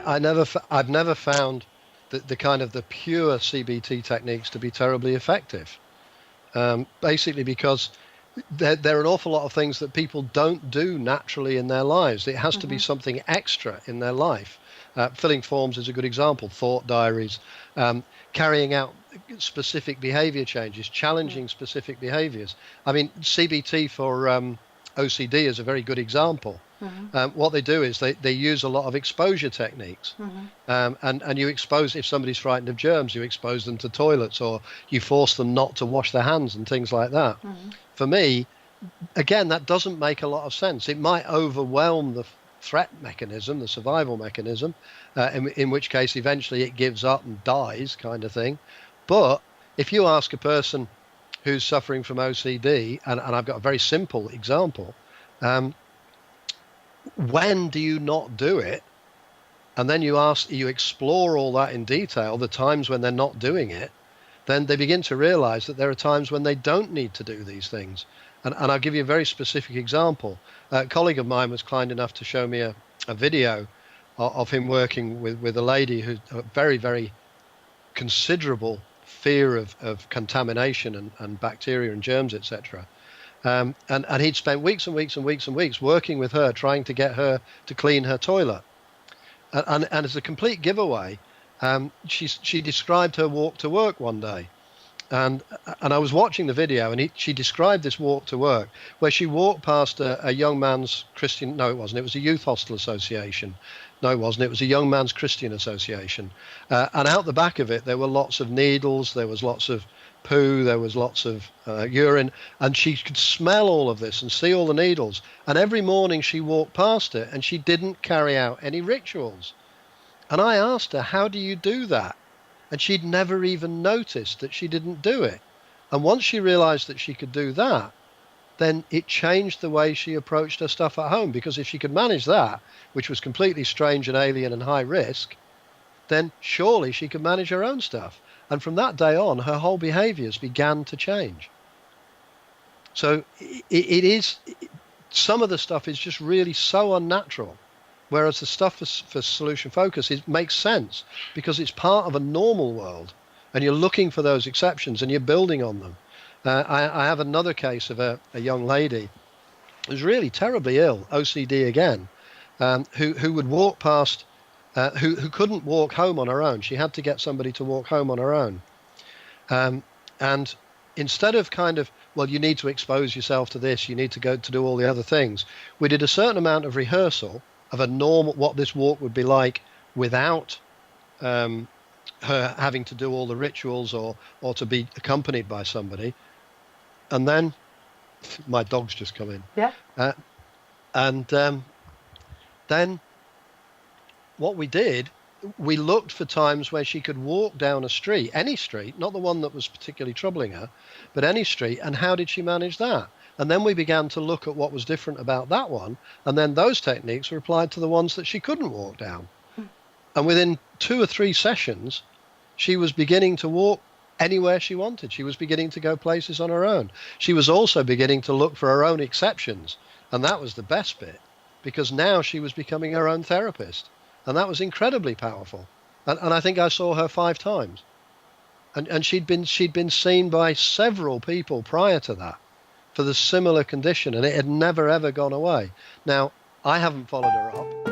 I've never found the kind of the pure CBT techniques to be terribly effective. Basically because there are an awful lot of things that people don't do naturally in their lives. It has to be something extra in their life. Filling forms is a good example. Thought diaries, carrying out specific behavior changes, challenging specific behaviors. I mean, CBT for OCD is a very good example. What they do is they use a lot of exposure techniques. And you expose, if somebody's frightened of germs, you expose them to toilets, or you force them not to wash their hands and things like that. For me, again, that doesn't make a lot of sense. It might overwhelm the threat mechanism, the survival mechanism, in which case eventually it gives up and dies, kind of thing. But if you ask a person who's suffering from OCD, and I've got a very simple example, when do you not do it? And then you explore all that in detail, the times when they're not doing it, then they begin to realize that there are times when they don't need to do these things. And I'll give you a very specific example. A colleague of mine was kind enough to show me a video of him working with a lady who's a very, very considerable fear of contamination and bacteria and germs, etc. And he'd spent weeks and weeks and weeks and weeks working with her, trying to get her to clean her toilet. And as a complete giveaway, she described her walk to work one day. And I was watching the video, and she described this walk to work where she walked past a young man's Christian, no, it wasn't, it was a youth hostel association. No, it wasn't, it was a young man's Christian association. And out the back of it, there were lots of needles, there was lots of poo, there was lots of urine, and she could smell all of this and see all the needles. And every morning she walked past it, and she didn't carry out any rituals. And I asked her, how do you do that? And she'd never even noticed that she didn't do it. And once she realized that she could do that, then it changed the way she approached her stuff at home. Because if she could manage that, which was completely strange and alien and high risk, then surely she could manage her own stuff. And from that day on, her whole behaviors began to change. So it is, some of the stuff is just really so unnatural. Whereas the stuff for solution focus, it makes sense because it's part of a normal world, and you're looking for those exceptions and you're building on them. I have another case of a young lady who's really terribly ill, OCD again, who would walk past, who couldn't walk home on her own. She had to get somebody to walk home on her own. And instead of kind of, well, you need to expose yourself to this, you need to go to do all the other things, we did a certain amount of rehearsal of a normal, what this walk would be like without her having to do all the rituals or to be accompanied by somebody. And then my dog's just come in. Yeah. Then what we did, we looked for times where she could walk down a street, any street, not the one that was particularly troubling her, but any street. And how did she manage that? And then we began to look at what was different about that one. And then those techniques were applied to the ones that she couldn't walk down. And within 2 or 3 sessions, she was beginning to walk anywhere she wanted. She was beginning to go places on her own. She was also beginning to look for her own exceptions. And that was the best bit, because now she was becoming her own therapist. And that was incredibly powerful. And I think I saw her 5 times. And she'd been seen by several people prior to that for the similar condition, and it had never, ever gone away. Now, I haven't followed her up.